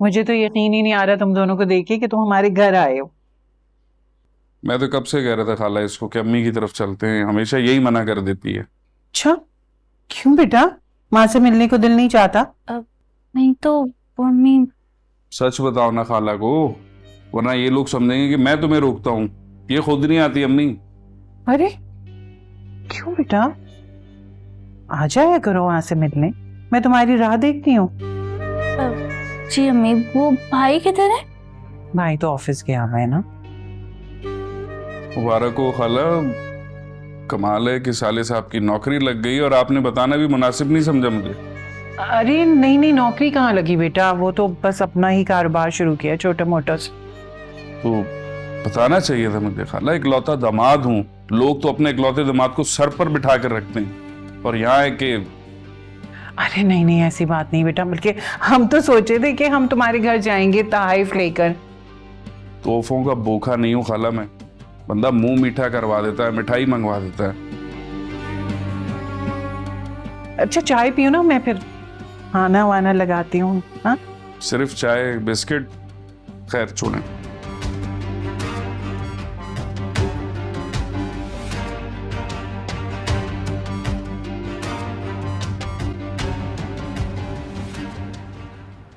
मुझे तो यकीन ही नहीं आ रहा तुम दोनों को देख के कि तुम हमारे घर आए हो। मैं तो कब से कह रहा था खाला इसको कि अम्मी की तरफ चलते हैं, हमेशा यही मना कर देती है। अच्छा, क्यों बेटा, माँ से मिलने को दिल नहीं चाहता? नहीं तो वो अम्मी। सच बताओ ना खाला को, वरना ये लोग समझेंगे कि मैं तुम्हें रोकता हूँ। ये खुद नहीं आती अम्मी। अरे क्यों बेटा, आ जाया करो वहां से मिलने, मैं तुम्हारी राह देखती हूँ। जी अम्मी, वो भाई किधर है? भाई तो ऑफिस गया हुआ है ना। मुबारक हो खाला, कमाल है कि साले साहब की नौकरी लग गई और आपने बताना भी मुनासिब नहीं समझा मुझे। अरे नहीं नहीं, नौकरी कहाँ लगी बेटा, वो तो बस अपना ही कारोबार शुरू किया छोटा मोटा। तो बताना चाहिए था मुझे खाला, इकलौता दामाद हूँ। लोग तो अपने इकलौते दामाद को सर पर बिठा कर रखते हैं और यहाँ है कि अरे नहीं नहीं, ऐसी बात नहीं बेटा, बल्कि हम तो सोचे थे कि हम तुम्हारे घर जाएंगे तोहफे लेकर। तोहफों का भूखा नहीं हूँ खाला मैं। बंदा मुंह मीठा करवा देता है, मिठाई मंगवा देता है। अच्छा चाय पियो ना, मैं फिर खाना वाना लगाती हूँ। हाँ सिर्फ चाय बिस्किट, खैर छोड़ें।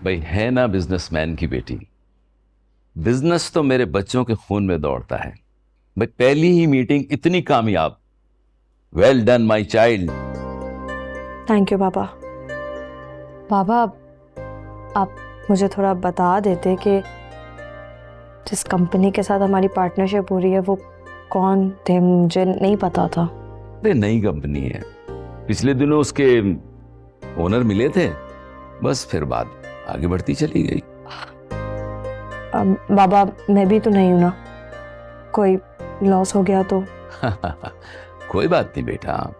भाई है ना बिजनेसमैन की बेटी, बिजनेस तो मेरे बच्चों के खून में दौड़ता है। भाई पहली ही मीटिंग इतनी कामयाब। Well done my child. Thank you पापा। पापा आप मुझे थोड़ा बता देते कि जिस कंपनी के साथ हमारी पार्टनरशिप हो रही है वो कौन थे, मुझे नहीं पता था। अरे नई कंपनी है, पिछले दिनों उसके ओनर मिले थे, बस फिर बात आगे बढ़ती चली गई। बाबा मैं भी तो नहीं हूं ना, कोई लॉस हो गया तो? कोई बात नहीं बेटा,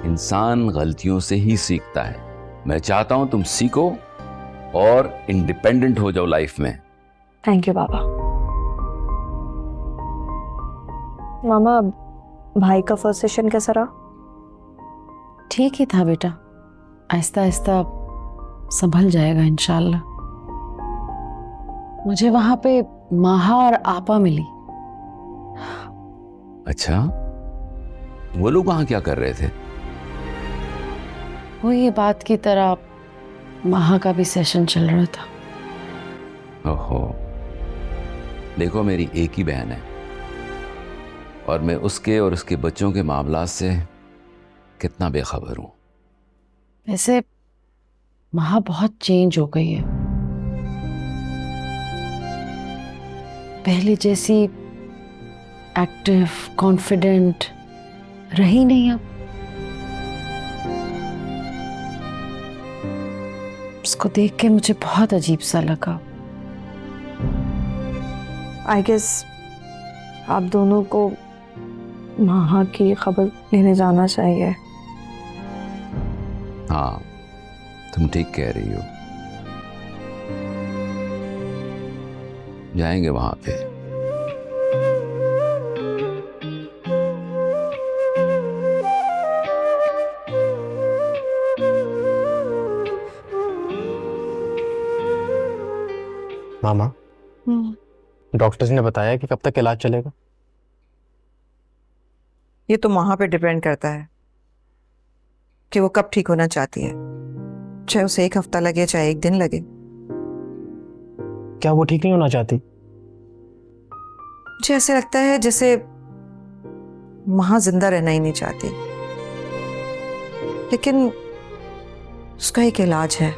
इंसान गलतियों से ही सीखता है। मैं चाहता हूं तुम सीखो और इंडिपेंडेंट हो जाओ लाइफ में। थैंक यू पापा। मामा भाई का फर्स्ट सेशन कैसा रहा? ठीक ही था बेटा, आहिस्ता आहिस्ता संभल जाएगा इंशाल्लाह। मुझे वहां पे माहा और आपा मिली। अच्छा, वो लोग वहां क्या कर रहे थे? वो ये बात की तरह माहा का भी सेशन चल रहा था। ओहो, देखो मेरी एक ही बहन है और मैं उसके और उसके बच्चों के मामलात से कितना बेखबर हूं। वैसे माहा बहुत चेंज हो गई है, पहले जैसी एक्टिव कॉन्फिडेंट रही नहीं अब। उसको देख के मुझे बहुत अजीब सा लगा। आई गेस आप दोनों को माहा की खबर लेने जाना चाहिए। हाँ, तुम ठीक कह रही हो, जाएंगे वहां पे। मामा, डॉक्टर्स ने बताया कि कब तक इलाज चलेगा? ये तो माँ पे डिपेंड करता है कि वो कब ठीक होना चाहती है, चाहे उसे 1 हफ्ता लगे चाहे 1 दिन लगे। क्या वो ठीक नहीं होना चाहती? मुझे ऐसे लगता है जैसे माँ जिंदा रहना ही नहीं चाहती, लेकिन उसका एक इलाज है।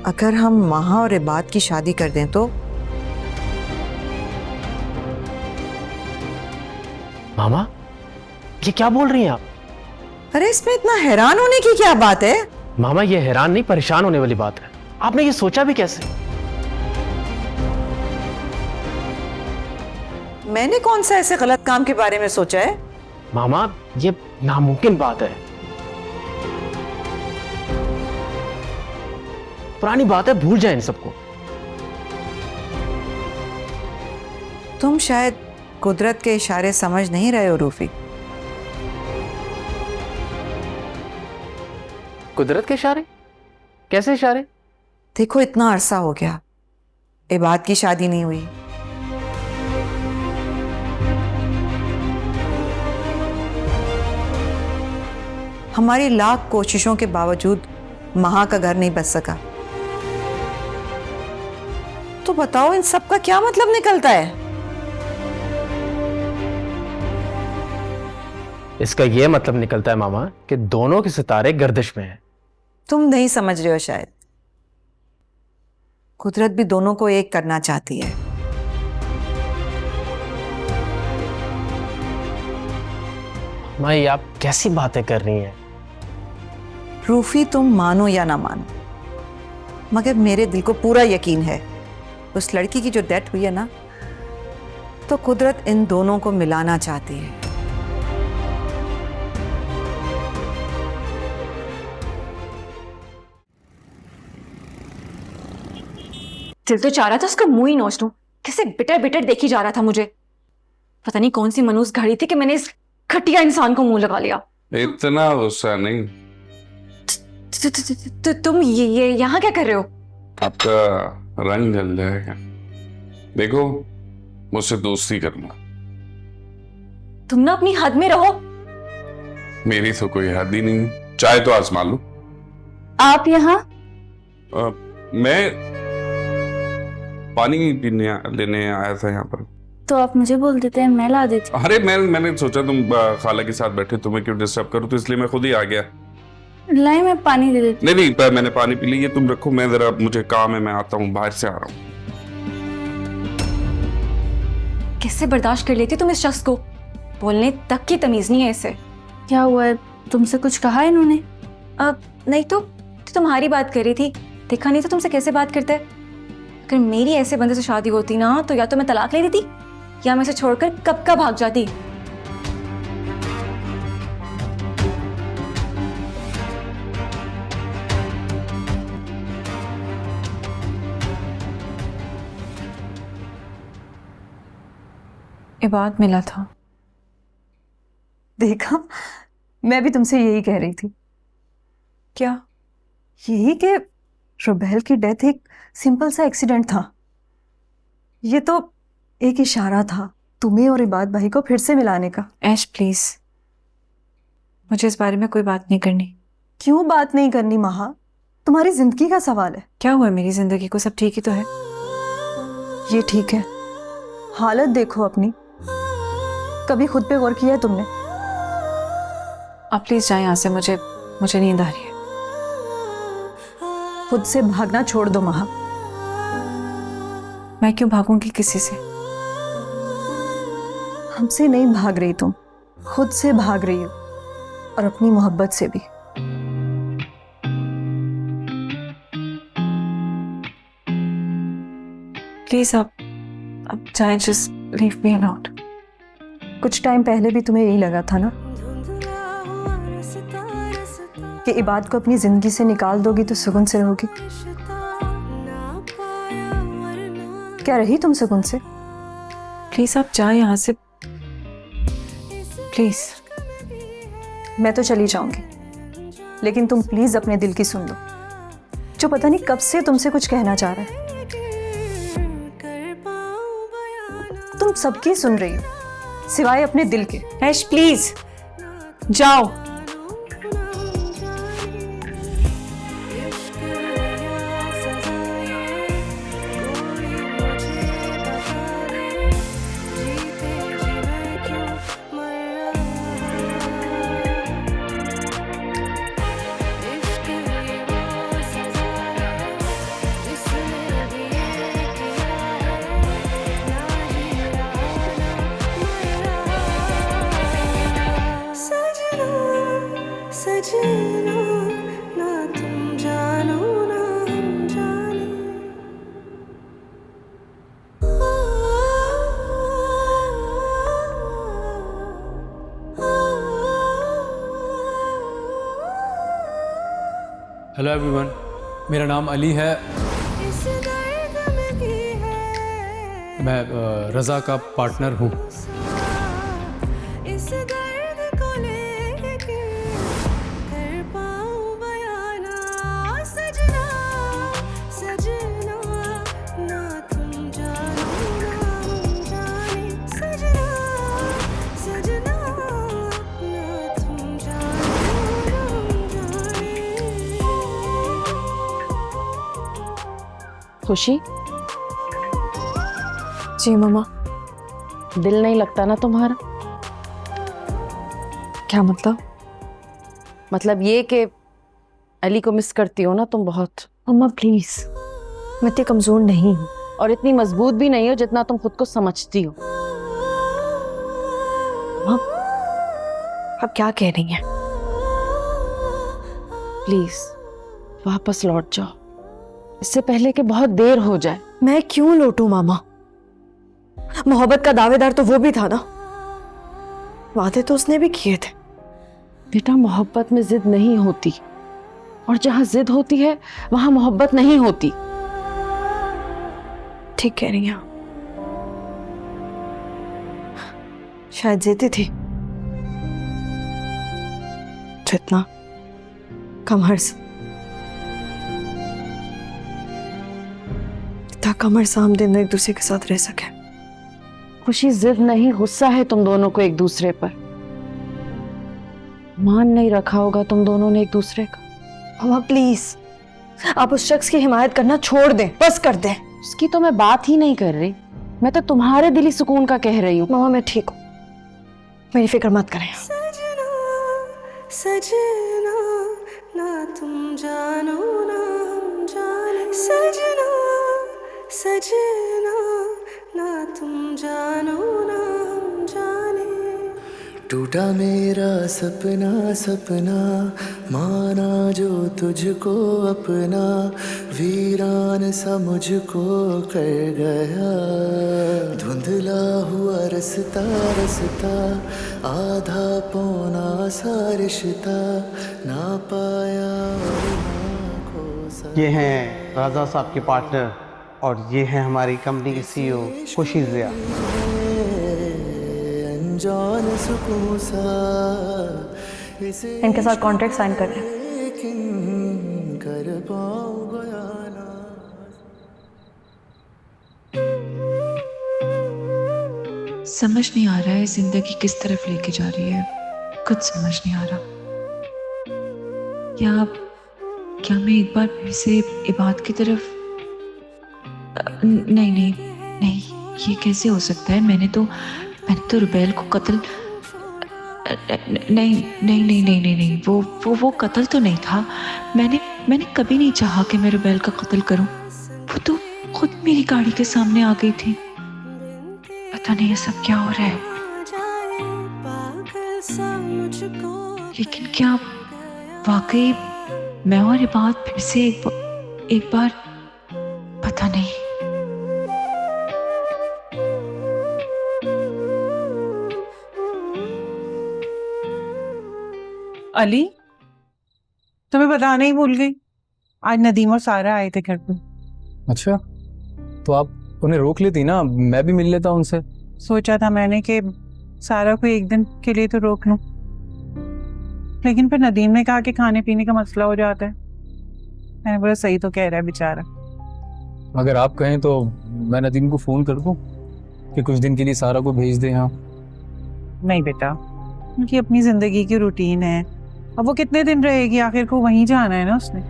अगर हम माहा और इबाद की शादी कर दें तो? मामा, ये क्या बोल रही हैं आप? अरे इसमें इतना हैरान होने की क्या बात है? मामा ये हैरान नहीं परेशान होने वाली बात है। आपने ये सोचा भी कैसे? मैंने कौन सा ऐसे गलत काम के बारे में सोचा है? मामा ये नामुमकिन बात है, पुरानी बात है, भूल जाए इन सबको। तुम शायद कुदरत के इशारे समझ नहीं रहे हो रूफी। कुदरत के इशारे? कैसे इशारे? देखो इतना अरसा हो गया, इबाद की शादी नहीं हुई। हमारी लाख कोशिशों के बावजूद महा का घर नहीं बच सका। तो बताओ इन सब का क्या मतलब निकलता है? इसका ये मतलब निकलता है मामा कि दोनों के सितारे गर्दिश में हैं। तुम नहीं समझ रहे हो शायद। कुदरत भी दोनों को एक करना चाहती है। माई आप कैसी बातें कर रही हैं? रूफी तुम मानो या ना मानो, मगर मेरे दिल को पूरा यकीन है उस लड़की की जो डेथ हुई है ना, तो कुदरत इन दोनों को मिलाना चाहती है। दिल तो चाह रहा था उसका मुंह ही नोच दूं। कैसे बिटर बिटर देखी जा रहा था मुझे। पता नहीं कौन सी मनूस घड़ी थी कि मैंने इस घटिया इंसान को मुंह लगा लिया। इतना गुस्सा नहीं। तुम ये यहाँ क्या कर रहे हो? आपका रंग जल जाएगा। देखो, मुझसे दोस्ती करना। तुम ना अपनी हद में रहो। मेरी तो कोई हद ही नहीं। चाय तो आजमा लो। आप यहाँ? मैं पानी लेने आया था यहाँ पर। तो आप मुझे बोल देते हैं, मैं ला देती। अरे मैंने सोचा तुम खाला के साथ बैठे, तुम्हें क्यों डिस्टर्ब करूं, तो इसलिए मैं खुद ही आ गया। लाई, मैं पानी दे देती। नहीं, मैंने पानी पी ली, ये तुम रखो, मैं जरा, मुझे काम है, मैं आता हूँ, बाहर से आ रहा हूँ। कैसे बर्दाश्त कर लेती तुम इस शख्स को? बोलने तक की तमीज नहीं है इसे। क्या हुआ है? तुमसे कुछ कहा है इन्होंने? अब नहीं तो तुम्हारी बात कर रही थी, देखा नहीं तो तुमसे कैसे बात करता है। अगर मेरी ऐसे बंदे से शादी होती ना, तो या तो मैं तलाक ले देती या मैं इसे छोड़कर कब का भाग जाती। इबाद मिला था। देखा, मैं भी तुमसे यही कह रही थी। क्या? यही कि रुबैल की डेथ एक सिंपल सा एक्सीडेंट था। ये तो एक इशारा था तुम्हें और इबाद भाई को फिर से मिलाने का। ऐश प्लीज, मुझे इस बारे में कोई बात नहीं करनी। क्यों बात नहीं करनी महा? तुम्हारी जिंदगी का सवाल है। क्या हुआ मेरी जिंदगी को? सब ठीक ही तो है। ये ठीक है, हालत देखो अपनी। कभी खुद पे गौर किया है तुमने? आप प्लीज जाए यहाँ से, मुझे नींद आ रही है। खुद से भागना छोड़ दो महा। मैं क्यों भागूंगी किसी से? हमसे नहीं भाग रही तुम, खुद से भाग रही हो, और अपनी मोहब्बत से भी। प्लीज आप जाएं, जस्ट लीव मी अलोन। कुछ टाइम पहले भी तुम्हें यही लगा था ना कि इबाद को अपनी जिंदगी से निकाल दोगी तो सुकून से रहोगी। क्या रही तुम सुकून से? प्लीज आप जाए यहाँ से, प्लीज। मैं तो चली जाऊंगी, लेकिन तुम प्लीज अपने दिल की सुन लो, जो पता नहीं कब से तुमसे कुछ कहना चाह रहा है। तुम सबकी सुन रही हो सिवाय अपने दिल के। ऐश प्लीज जाओ। हेलो एवरीवन, मेरा नाम अली है। मैं रज़ा का पार्टनर हूँ। सजना खुशी, जी मम्मा। दिल नहीं लगता ना तुम्हारा? क्या मतलब? मतलब ये कि अली को मिस करती हो ना तुम बहुत, मम्मा प्लीज, मैं इतनी कमजोर नहीं हूँ। और इतनी मजबूत भी नहीं हो जितना तुम खुद को समझती हो। अब क्या कह रही हैं? प्लीज वापस लौट जाओ, इससे पहले कि बहुत देर हो जाए। मैं क्यों लौटूं मामा? मोहब्बत का दावेदार तो वो भी था ना, वादे तो उसने भी किए थे। बेटा, मोहब्बत में जिद नहीं होती, और जहां जिद होती है वहां मोहब्बत नहीं होती। ठीक कह रही हैं, शायद जिद्दी थी, जितना कम अर्ज, इतना कम अर्ज हम दोनों एक दूसरे के साथ रह सके। खुशी, जिद नहीं, गुस्सा है तुम दोनों को एक दूसरे पर। मान नहीं रखा होगा तुम दोनों ने एक दूसरे का। मामा प्लीज, आप उस शख्स की हिमायत करना छोड़ दें, बस कर दें। उसकी तो मैं बात ही नहीं कर रही, मैं तो तुम्हारे दिली सुकून का कह रही हूँ। मामा मैं ठीक हूँ, मेरी फिक्र मत करें। सजना ना तुम जानो ना हम जाने, सजना सजना ना तुम जानो ना हम जाने। टूटा मेरा सपना सपना, माना जो तुझको अपना, वीरान सा मुझको कर गया। धुंधला हुआ रस्ता रस्ता, आधा पौना सा रिश्ता, ना पाया ना खो। ये हैं राजा साहब के पार्टनर, और ये है हमारी कंपनी की सीईओ खुशी जिया। अनजान सुकून सा इनके साथ कॉन्ट्रैक्ट साइन कर लें। कर पाऊंगा ना। समझ नहीं आ रहा है जिंदगी किस तरफ लेके जा रही है, कुछ समझ नहीं आ रहा। क्या मैं एक बार फिर से इबाद की तरफ, नहीं नहीं नहीं, ये कैसे हो सकता है? मैंने तो रुबैल को कत्ल, नहीं नहीं नहीं नहीं नहीं नहीं, वो कत्ल तो नहीं था। मैंने कभी नहीं चाहा कि मैं रुबैल का कत्ल करूं। वो तो खुद मेरी गाड़ी के सामने आ गई थी। पता नहीं ये सब क्या हो रहा है, लेकिन क्या वाकई मैं और इबाद फिर से एक बार, पता नहीं। अली, तुम्हें बताना ही भूल गई, आज नदीम और सारा आए थे घर पे। अच्छा, तो आप उन्हें रोक लेती ना, मैं भी मिल लेता उनसे। सोचा था मैंने कि सारा को एक दिन के लिए तो रोक लूं, लेकिन फिर नदीम ने कहा कि खाने पीने का मसला हो जाता है। मैंने बोला सही तो कह रहा है बेचारा। अगर आप कहें तो मैं नदीम को फ़ोन कर दूं कि कुछ दिन के लिए सारा को भेज दें यहाँ। नहीं बेटा, उनकी अपनी जिंदगी की रूटीन है, अब वो कितने दिन रहेगी, आखिर को वहीं जाना है ना उसने।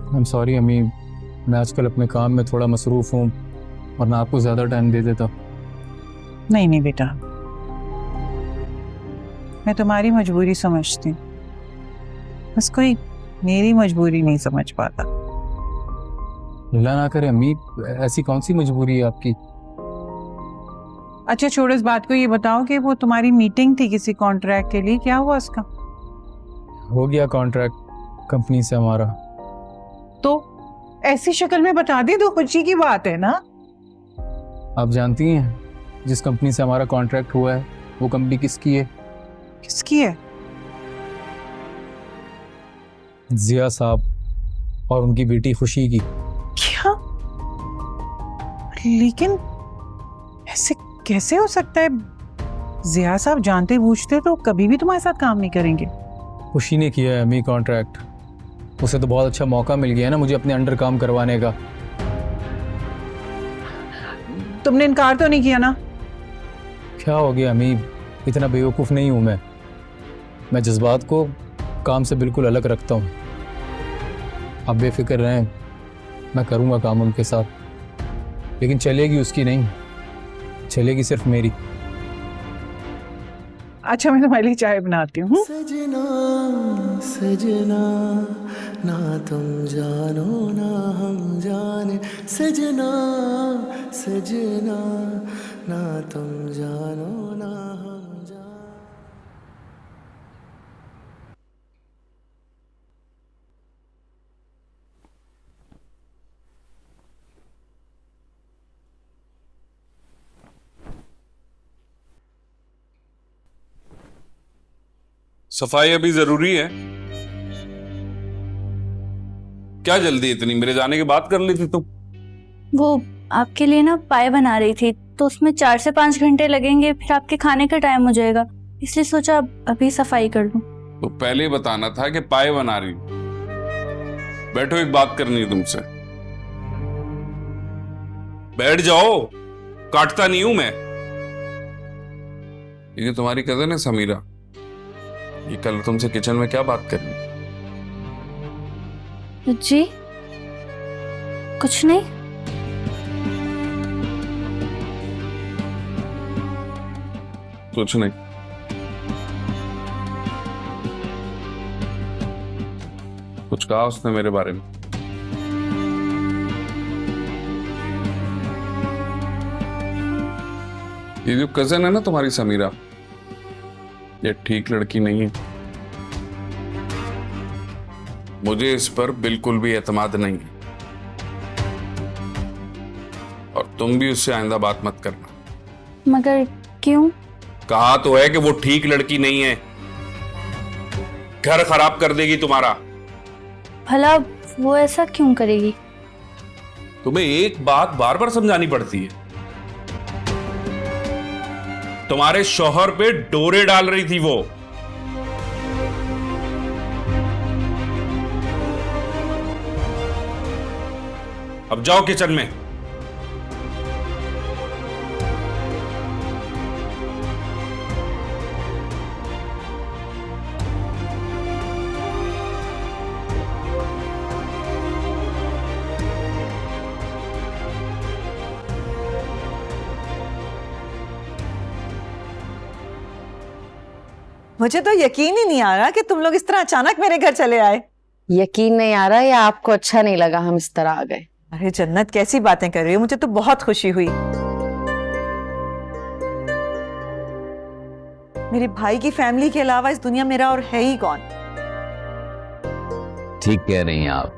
आई एम सॉरी अम्मी, मैं आजकल अपने काम में थोड़ा मसरूफ़ हूँ, वरना आपको ज़्यादा टाइम दे देता। नहीं नहीं बेटा, मैं तुम्हारी मजबूरी समझती हूँ, बस कोई मेरी मजबूरी नहीं समझ पाता। अल्लाह ना करे अम्मी, ऐसी कौन सी मजबूरी है आपकी? अच्छा छोड़ो इस बात को, ये बताओ कि वो तुम्हारी मीटिंग थी किसी कॉन्ट्रैक्ट के लिए, क्या हुआ उसका? हो गया कॉन्ट्रैक्ट कंपनी से हमारा। तो ऐसी शक्ल में बता दी तो खुशी की बात है ना। आप जानती हैं जिस कंपनी से हमारा कॉन्ट्रैक्ट हुआ है वो कंपनी किसकी है? किसकी है? जिया साहब और उनकी बेटी खुशी की। क्या? लेकिन ऐसे कैसे हो सकता है? जिया साहब जानते बूझते तो कभी भी तुम्हारे साथ काम नहीं करेंगे। खुशी ने किया है अम्मी कॉन्ट्रैक्ट, उसे तो बहुत अच्छा मौका मिल गया है ना मुझे अपने अंडर काम करवाने का। तुमने इनकार तो नहीं किया ना? क्या हो गया अम्मी, इतना बेवकूफ़ नहीं हूँ मैं जज्बात को काम से बिल्कुल अलग रखता हूँ। आप बेफिक्र रहें, मैं करूँगा काम उनके साथ, लेकिन चलेगी उसकी नहीं, चलेगी सिर्फ मेरी। अच्छा मैं तुम्हारे लिए चाय बनाती हूँ। सजना सजना ना तुम जानो ना हम जाने, सजना सजना ना तुम जानो ना हम जाने। सफाई अभी जरूरी है? क्या जल्दी इतनी? मेरे जाने के बाद कर ली थी तुम। वो आपके लिए ना पाए बना रही थी, तो उसमें 4 से 5 घंटे लगेंगे, फिर आपके खाने का टाइम हो जाएगा, इसलिए सोचा अभी सफाई कर लूं। तो पहले ही बताना था कि पाए बना रही। बैठो, एक बात करनी है तुमसे। बैठ जाओ, काटता नहीं हूं मैं। ये तुम्हारी कजन है समीरा, ये कल तुमसे किचन में क्या बात कर रही? जी कुछ नहीं। कुछ नहीं। कुछ कहा उसने मेरे बारे में? ये जो कजन है ना तुम्हारी समीरा, ये ठीक लड़की नहीं है। मुझे इस पर बिल्कुल भी एतमाद नहीं है, और तुम भी उससे आइंदा बात मत करना। मगर क्यों? कहा तो है कि वो ठीक लड़की नहीं है, घर खराब कर देगी तुम्हारा। भला वो ऐसा क्यों करेगी? तुम्हें एक बात बार बार समझानी पड़ती है। तुम्हारे शौहर पे डोरे डाल रही थी वो। अब जाओ किचन में। मुझे तो यकीन ही नहीं आ रहा कि तुम लोग इस तरह अचानक मेरे घर चले आए। यकीन नहीं आ रहा या आपको अच्छा नहीं लगा हम इस तरह आ गए? अरे जन्नत, कैसी बातें कर रही हो, मुझे तो बहुत खुशी हुई। मेरे भाई की फैमिली के अलावा इस दुनिया मेरा और है ही कौन। ठीक कह रही हैं आप।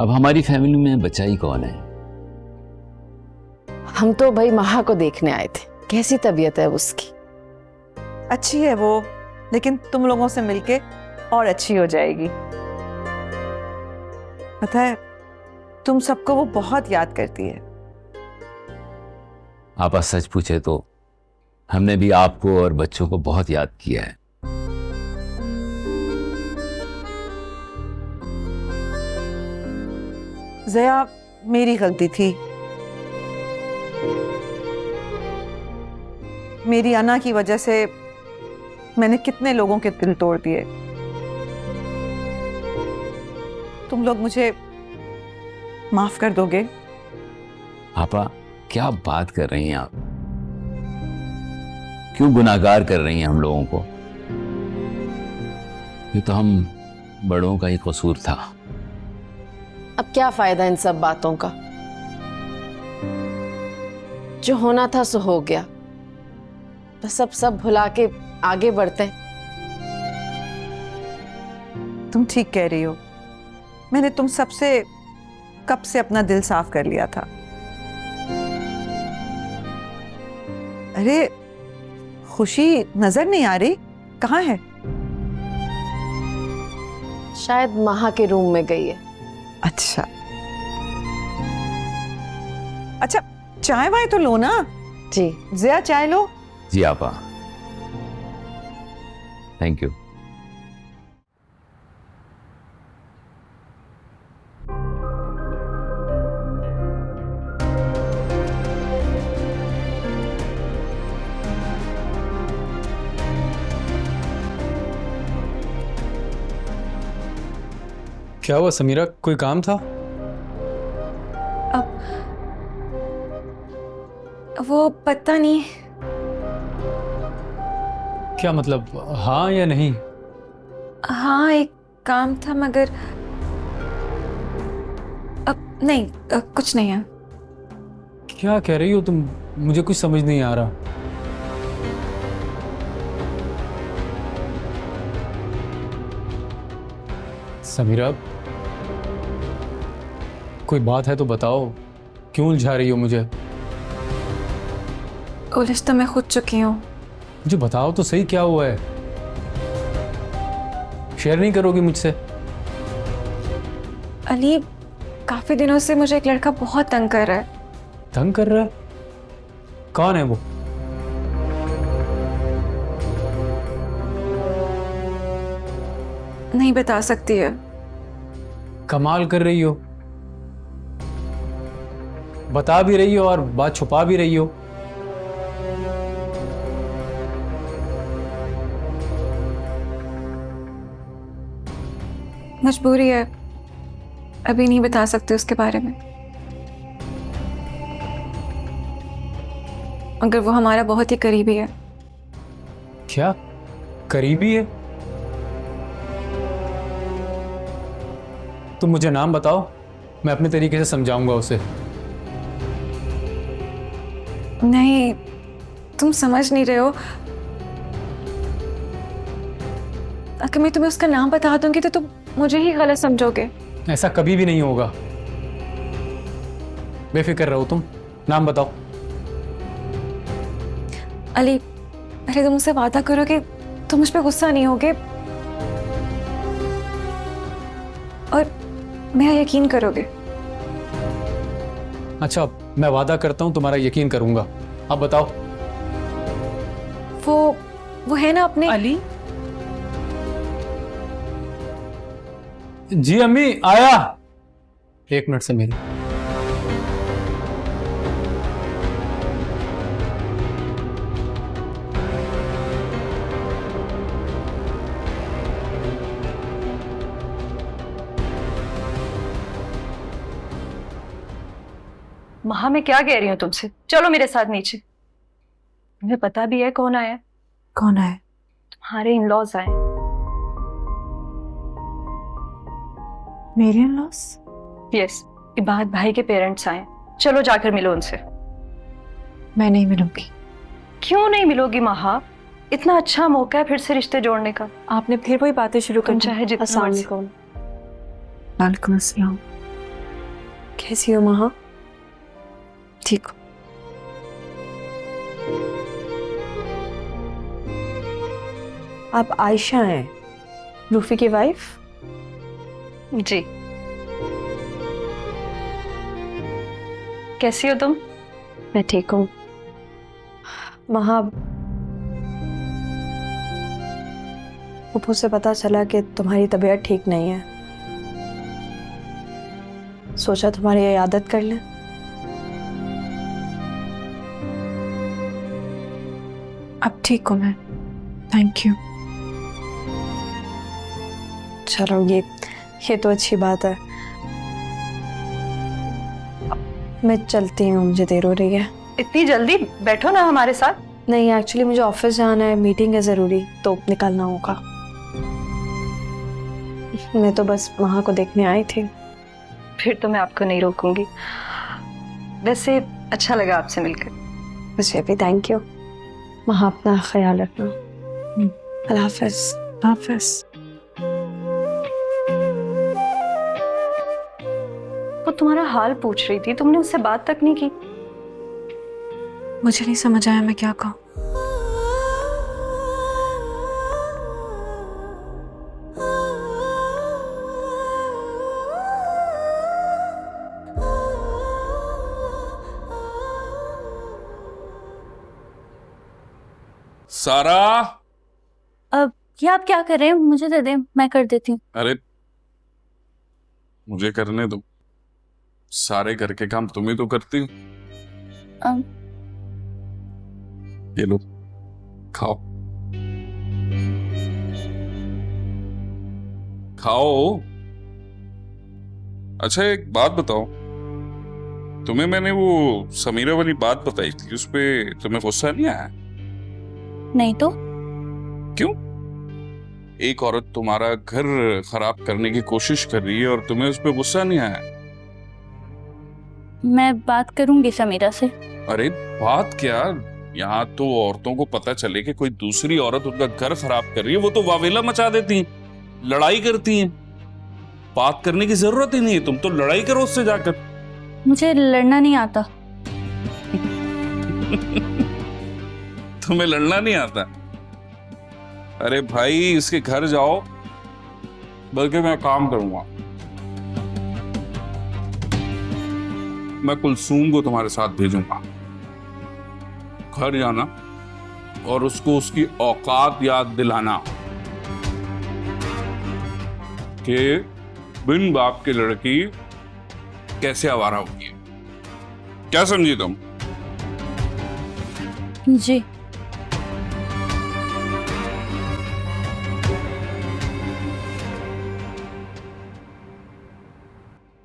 अब हमारी फैमिली में बचा ही कौन है? हम तो भाई महा को देखने आए थे, कैसी तबीयत है उसकी? अच्छी है वो, लेकिन तुम लोगों से मिलके और अच्छी हो जाएगी। पता है, तुम सबको वो बहुत याद करती है। आप सच पूछे तो हमने भी आपको और बच्चों को बहुत याद किया है। जया, मेरी गलती थी। मेरी अना की वजह से मैंने कितने लोगों के दिल तोड़ दिए। तुम लोग मुझे माफ कर दोगे? आपा, क्या बात कर रही हैं आप? क्यों गुनाहगार कर रही हैं हम लोगों को? ये तो हम बड़ों का ही कसूर था। अब क्या फायदा इन सब बातों का? जो होना था सो हो गया, बस अब सब भुला के आगे बढ़ते हैं। तुम ठीक कह रही हो, मैंने तुम सबसे कब से अपना दिल साफ कर लिया था। अरे खुशी नजर नहीं आ रही, कहाँ है? शायद महा के रूम में गई है। अच्छा अच्छा, चाय वाय तो लो ना। जी जया, चाय लो। जी आपा, थैंक यू। क्या हुआ समीरा, कोई काम था? वो पता नहीं। क्या मतलब, हाँ या नहीं? हाँ एक काम था मगर अब नहीं, कुछ नहीं है। क्या कह रही हो तुम? मुझे कुछ समझ नहीं आ रहा। समीरा, कोई बात है तो बताओ, क्यों उलझा रही हो मुझे? उलझ तो मैं खुद चुकी हूँ। मुझे बताओ तो सही, क्या हुआ है? शेयर नहीं करोगी मुझसे? अली, काफी दिनों से मुझे एक लड़का बहुत तंग कर रहा है। तंग कर रहा है? कौन है वो? नहीं बता सकती है। कमाल कर रही हो, बता भी रही हो और बात छुपा भी रही हो। मजबूरी है, अभी नहीं बता सकते उसके बारे में। मगर वो हमारा बहुत ही करीबी है। क्या करीबी है? तुम मुझे नाम बताओ, मैं अपने तरीके से समझाऊंगा उसे। नहीं, तुम समझ नहीं रहे हो। अगर मैं तुम्हें उसका नाम बता दूंगी तो तुम मुझे ही गलत समझोगे। ऐसा कभी भी नहीं होगा, बेफिक्र रहो तुम। नाम बताओ। अली, पहले तुम मुझसे वादा करो कि तुम मुझ पे गुस्सा नहीं होगे और मेरा यकीन करोगे। अच्छा, मैं वादा करता हूं तुम्हारा यकीन करूंगा। अब बताओ। वो है ना अपने। अली, जी अम्मी, आया। एक मिनट से मेरी। महा, मैं क्या कह रही हूँ तुमसे? चलो मेरे साथ नीचे। तुम्हें पता भी है कौन आया? कौन है? तुम्हारे इन-लॉज आए। मेरे इन-लॉज? यस, इबाद भाई के पेरेंट्स आए। चलो जाकर मिलो उनसे। मैं नहीं मिलूंगी। क्यों नहीं मिलोगी महा? इतना अच्छा मौका है फिर से रिश्ते जोड़ने का। आपने फिर वही बातें शुरू कर तुम दी। चाहे जितना अस्सलाम मर्जी। वालेकुम। वालेकुम अस्सलाम। कैसी हो महा? ठीक हो? आप आयशा हैं, रूफी की वाइफ? जी। कैसी हो तुम? मैं ठीक हूँ। महा, पप्पू से पता चला कि तुम्हारी तबीयत ठीक नहीं है। सोचा तुम्हारी इयादत कर लें। अब ठीक हूँ मैं, थैंक यू। चलो, ये तो अच्छी बात है। मैं चलती हूँ, मुझे देर हो रही है। इतनी जल्दी? बैठो ना हमारे साथ। नहीं, एक्चुअली मुझे ऑफिस जाना है, मीटिंग है ज़रूरी, तो निकलना होगा। मैं तो बस वहाँ को देखने आई थी। फिर तो मैं आपको नहीं रोकूंगी। वैसे अच्छा लगा आपसे मिलकर। मुझे भी, थैंक यू। वहाँ अपना ख्याल रखना। अल्लाह हाफिज़। हाफिज़। वो तुम्हारा हाल पूछ रही थी, तुमने उससे बात तक नहीं की। मुझे नहीं समझ आया मैं क्या कहूँ। सारा, अब ये आप क्या कर रहे हैं? मुझे दे दें, मैं कर देती हूँ। अरे मुझे करने दो, सारे घर के काम तुम ही तो करती हो। ये लो, खाओ खाओ। अच्छा एक बात बताओ, तुम्हें मैंने वो समीरा वाली बात बताई थी, उस पे तुम्हें गुस्सा नहीं आया? नहीं तो क्यों? एक औरत तुम्हारा घर खराब करने की कोशिश कर रही है और तुम्हें उस पे गुस्सा नहीं आया? मैं बात करूंगी समीरा से। अरे बात क्या, यहाँ तो औरतों को पता चले कि कोई दूसरी औरत उनका घर खराब कर रही है, वो तो वावेला मचा देती हैं, लड़ाई करती हैं। बात करने की जरूरत ही नहीं है, तुम तो लड़ाई करो उससे जाकर। मुझे लड़ना नहीं आता। तुम्हें लड़ना नहीं आता? अरे भाई इसके घर जाओ, बल्कि मैं काम करूंगा, मैं कुलसूम को तुम्हारे साथ भेजूंगा। घर जाना और उसको उसकी औकात याद दिलाना कि बिन बाप की लड़की कैसे आवारा होती है। क्या समझी तुम? जी।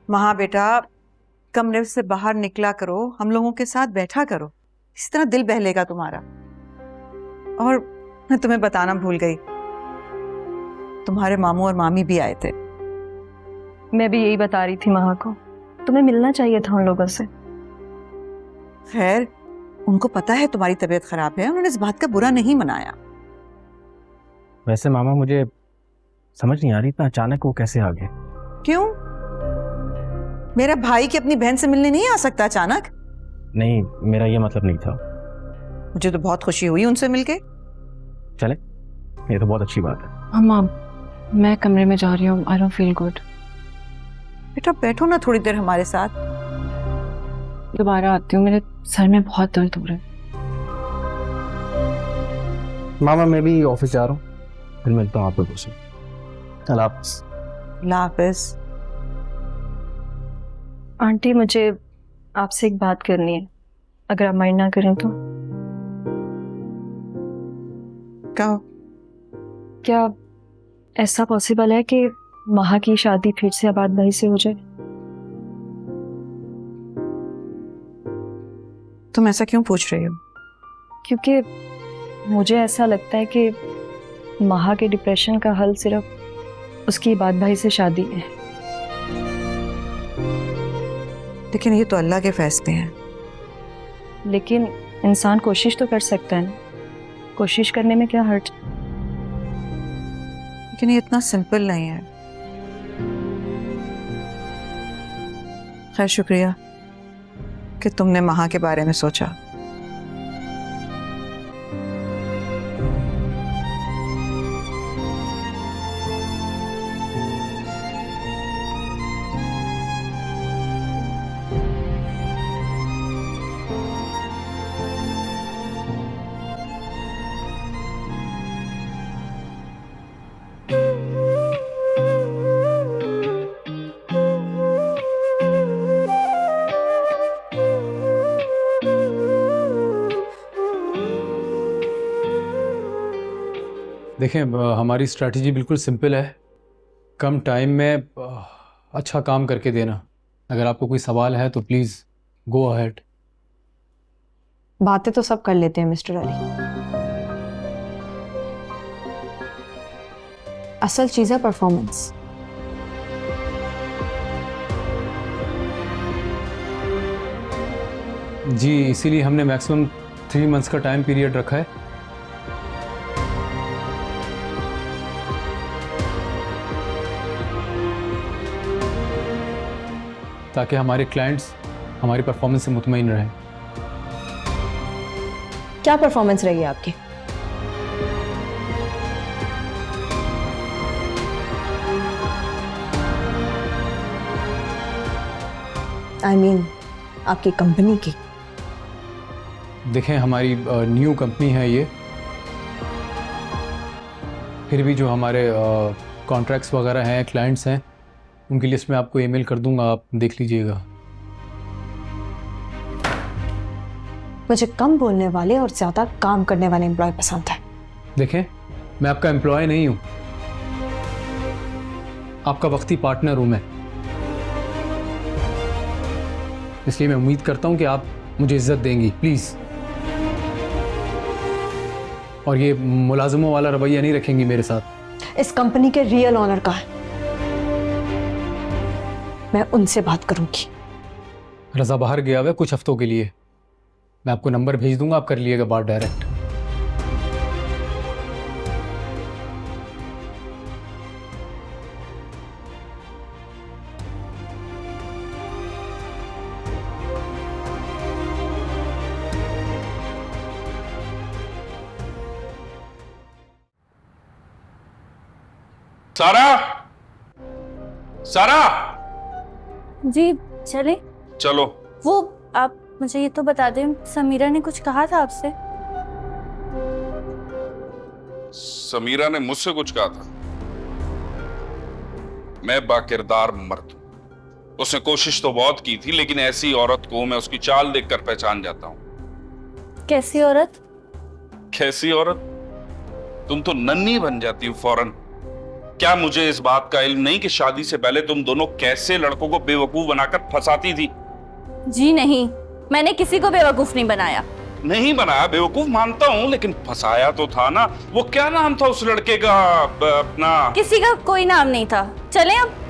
महा बेटा, कमरे से बाहर निकला करो, हम लोगों के साथ बैठा करो, इस तरह दिल बहलेगा तुम्हारा। और मैं तुम्हें बताना भूल गई, तुम्हारे मामू और मामी भी आए थे। मैं भी यही बता रही थी महा को, तुम्हें मिलना चाहिए था उन लोगों से। खैर, उनको पता है तुम्हारी तबीयत खराब है, उन्होंने इस बात का बुरा नहीं मनाया। वैसे मामा मुझे समझ नहीं आ रही इतना अचानक वो कैसे आ गए। क्यों? मेरा भाई की अपनी बहन से मिलने नहीं आ सकता अचानक? नहीं, मेरा ये मतलब नहीं था। मुझे तो बहुत खुशी हुई उनसे मिलके। चले, ये तो बहुत अच्छी बात है। अम्मा, मैं कमरे में जा रही हूँ, आई डोंट फील गुड। बेटा बैठो ना थोड़ी देर हमारे साथ। दोबारा आती हूँ, मेरे सर में बहुत दर्द हो रहा है। मामा मैं भी ऑफिस जा रहा हूँ, फिर मिलता हूँ आपको से। अल्लाह हाफ़िज़। अल्लाह हाफ़िज़। आंटी, मुझे आपसे एक बात करनी है, अगर आप माइंड ना करें तो। कहो। क्या ऐसा पॉसिबल है कि महा की शादी फिर से आबाद भाई से हो जाए? तुम ऐसा क्यों पूछ रही हो? क्योंकि मुझे ऐसा लगता है कि महा के डिप्रेशन का हल सिर्फ उसकी इबाद भाई से शादी है। लेकिन ये तो अल्लाह के फैसले हैं। लेकिन इंसान कोशिश तो कर सकता है ना, कोशिश करने में क्या हर्ज। लेकिन ये इतना सिंपल नहीं है। खैर, शुक्रिया कि तुमने महा के बारे में सोचा। देखें, हमारी स्ट्रैटेजी बिल्कुल सिंपल है, कम टाइम में अच्छा काम करके देना। अगर आपको कोई सवाल है तो प्लीज़ गो अहेड। बातें तो सब कर लेते हैं मिस्टर अली, असल चीज़ है परफॉर्मेंस। जी, इसीलिए हमने मैक्सिमम 3 मंथ्स का टाइम पीरियड रखा है। ताकि हमारे क्लाइंट्स हमारी परफॉर्मेंस से मुतमईन रहें। क्या परफॉर्मेंस रही आपकी? I mean, आपकी कंपनी की। देखें, हमारी न्यू कंपनी है ये, फिर भी जो हमारे कॉन्ट्रैक्ट्स वगैरह हैं, क्लाइंट्स हैं, उनकी लिस्ट में आपको ईमेल कर दूंगा, आप देख लीजिएगा। मुझे कम बोलने वाले और ज़्यादा काम करने वाले एम्प्लॉय पसंद है। देखें, मैं आपका एम्प्लॉय नहीं हूँ, आपका वक्ती पार्टनर हूँ मैं। इसलिए मैं उम्मीद करता हूँ कि आप मुझे इज्जत देंगी, प्लीज़। और ये मुलाजमों वाला रवैया नहीं रखेंगी मेरे साथ। इस कंपनी के रियल ऑनर का है, मैं उनसे बात करूंगी। रजा बाहर गया हुआ है कुछ हफ्तों के लिए, मैं आपको नंबर भेज दूंगा, आप कर लिएगा बात डायरेक्ट। सारा, सारा, जी चले। चलो। वो आप मुझे ये तो बता दें, समीरा ने कुछ कहा था आपसे? समीरा ने मुझसे कुछ कहा था? मैं बाकिरदार मर्द हूं। उसने कोशिश तो बहुत की थी, लेकिन ऐसी औरत को मैं उसकी चाल देखकर पहचान जाता हूं। कैसी औरत? कैसी औरत? तुम तो नन्ही बन जाती हो फौरन। क्या मुझे इस बात का इल्म नहीं कि शादी से पहले तुम दोनों कैसे लड़कों को बेवकूफ बनाकर फंसाती थी? जी नहीं, मैंने किसी को बेवकूफ नहीं बनाया। नहीं बनाया, बेवकूफ मानता हूं, लेकिन फंसाया तो था ना। वो क्या नाम था उस लड़के का? अपना किसी का कोई नाम नहीं था। चलें अब।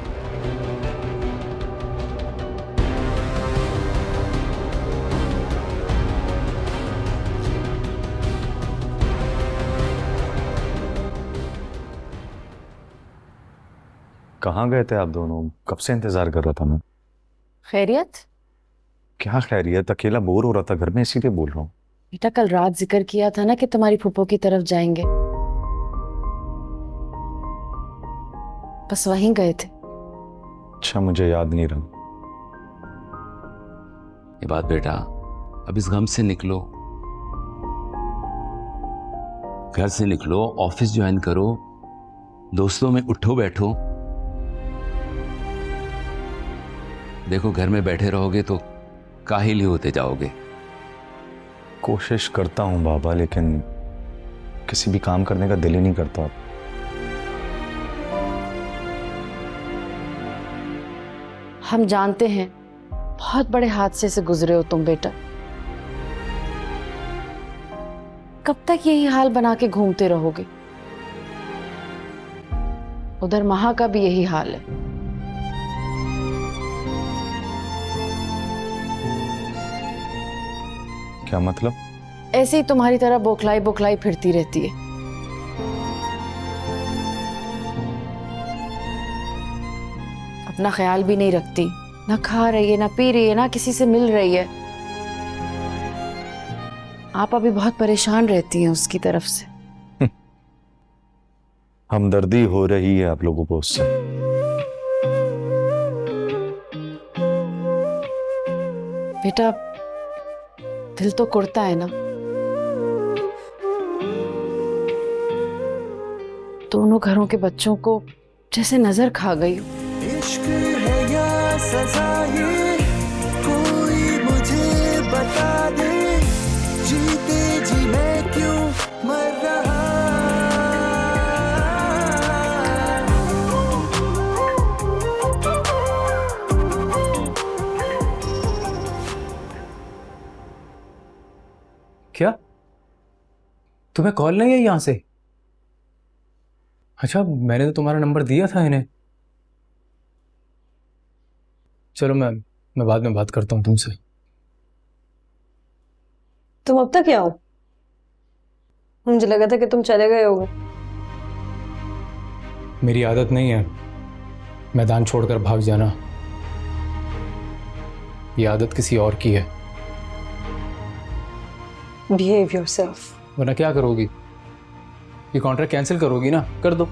कहाँ गए थे आप दोनों? कब से इंतजार कर रहा था मैं। खैरियत? क्या खैरियत, अकेला बोर हो रहा था घर में, इसीलिए बोल रहा हूँ। बेटा कल रात जिक्र किया था ना कि तुम्हारी फूफो की तरफ जाएंगे, बस वहीं गए थे। अच्छा, मुझे याद नहीं रहा। ये बात बेटा, अब इस गम से निकलो, घर से निकलो, ऑफिस ज्वाइन करो, दोस्तों में उठो बैठो। देखो घर में बैठे रहोगे तो काहिल ही होते जाओगे। कोशिश करता हूँ बाबा, लेकिन किसी भी काम करने का दिल ही नहीं करता। हम जानते हैं बहुत बड़े हादसे से गुजरे हो तुम बेटा। कब तक यही हाल बना के घूमते रहोगे? उधर महा का भी यही हाल है। क्या मतलब? ऐसे ही तुम्हारी तरह बौखलाई बौखलाई फिरती रहती है। अपना ख्याल भी नहीं रखती, ना खा रही है, ना पी रही है, ना किसी से मिल रही है। आप अभी बहुत परेशान रहती हैं उसकी तरफ से। हमदर्दी हो रही है आप लोगों को उससे। बेटा दिल तो कुड़ता है ना। दोनों घरों के बच्चों को जैसे नजर खा गई हो। इश्क है या सजा ये, कोई मुझे बता दे, जीते जी मैं क्यों मर रहा। क्या तुम्हें कॉल नहीं है यहां से? अच्छा, मैंने तो तुम्हारा नंबर दिया था इन्हें। चलो मैं बाद में बात करता हूँ तुमसे। तुम अब तक क्या हो? मुझे लगा था कि तुम चले गए होगे। मेरी आदत नहीं है मैदान छोड़कर भाग जाना, ये आदत किसी और की है। Behave yourself. वरना क्या करोगी? ये कॉन्ट्रैक्ट कैंसिल करोगी ना? कर दो।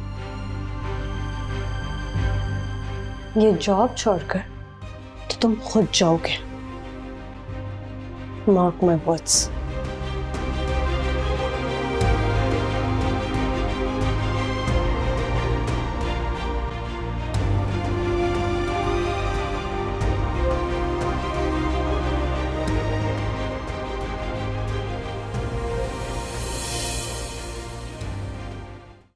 ये जॉब छोड़कर तो तुम खुद जाओगे। Mark my words.